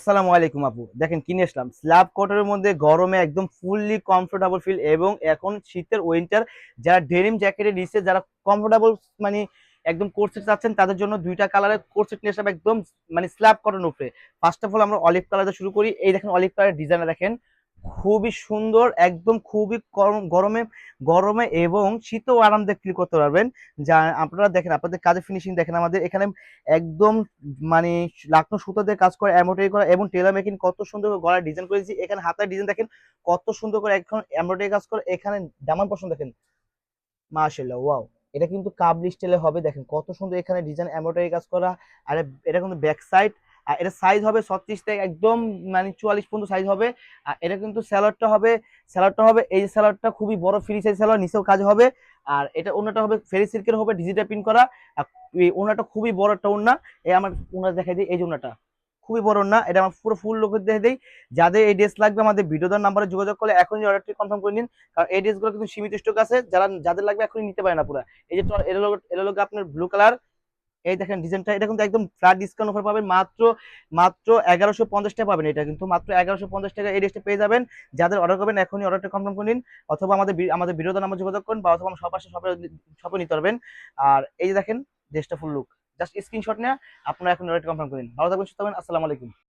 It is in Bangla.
আসসালামু আলাইকুম আপু, দেখেন কিনে আসলাম স্ল্যাব কোটের মধ্যে গরমে একদম ফুললি কমফোর্টেবল ফিল। এবং এখন শীতের উইন্টার যারা ডেনিম জ্যাকেটের নিচে যারা কমফোর্টেবল মানে একদম কোর্সেট চাচ্ছেন তাদের জন্য দুইটা কালারের কোর্সেট নিয়ে আসলাম একদম মানে স্ল্যাব কটন উপরে। ফার্স্ট অফ অল আমরা অলিভ কালার শুরু করি। এই দেখেন অলিভ কালারের ডিজাইনটা দেখেন, খুবই সুন্দর, একদম খুবই গরমে গরমে এবং শীতেও আরামদায়ক ফিল করতে পারবেন। যা আপনারা দেখেন, আপনাদের কাজের ফিনিশিং দেখেন, আমাদের এখানে একদম মানে লাকনো সুতো দিয়ে কাজ করে, এমব্রয়ডারি করা এবং টেলার মেকিং কত সুন্দর করে গলার ডিজাইন করেছি। এখানে হাতের ডিজাইন দেখেন কত সুন্দর করে, এখন এমব্রয়ডারি কাজ করে। এখানে দামান পশন দেখেন, মাশাআল্লাহ ওয়াও। এটা কিন্তু কাবলি স্টাইলে হবে, দেখেন কত সুন্দর এখানে ডিজাইন এমব্রয়ডারি কাজ করা। আর এটা কিন্তু ব্যাক সাইড, আর এটা সাইজ হবে 36 থেকে একদম মানে 44 পর্যন্ত সাইজ হবে। আর এটা কিন্তু স্যালাডটা হবে এই স্যালাডটা খুবই বড় ফ্রি সাইজ স্যালাড, নিচেও কাজ হবে। আর এটা ওন্নাটা হবে ফেরি সিল্কের হবে, ডিজিটাল প্রিন্ট করা। আর এই ওন্নাটা খুবই বড় একটা ওন্না। এই আমার ওন্না দেখাই দিই, এই যে ওন্নাটা খুবই বড় ওন্না, এটা আমার পুরো ফুল লোকের দেখে দেই। যাদের এই ড্রেস লাগবে আমাদের ভিডিও দেওয়ার নাম্বারে যোগাযোগ করলে এখনই অর্ডারটি কনফার্ম করে নিন। কারণ এই ড্রেসগুলো কিন্তু সীমিত স্টক আছে, যাদের লাগবে এখনই নিতে পারে না পুরো। এই যে এর লোক আপনার ব্লু কালার, এই দেখেন ডিজাইনটা, এটা কিন্তু একদম ফ্ল্যাট ডিসকাউন্ট অফার পাবেন, মাত্র মাত্র 1150 টাকা পাবেন। এটা কিন্তু মাত্র 1150 টাকা এই ড্রেসটা পেয়ে যাবেন। যাদের অর্ডার করবেন এখনই অর্ডারটা কনফার্ম করে নিন, অথবা আমাদের ভিডিও নাম্বার যোগাযোগ করুন, বা অথবা আমার সব শপে নিতে পারবেন। আর এই যে দেখেন ড্রেসটা ফুল লুক, জাস্ট স্ক্রিনশট নিয়ে আপনারা এখন অর্ডারটা কনফার্ম করে নিন। ভালো থাকবেন, সুস্থ থাকবেন, আসসালামু আলাইকুম।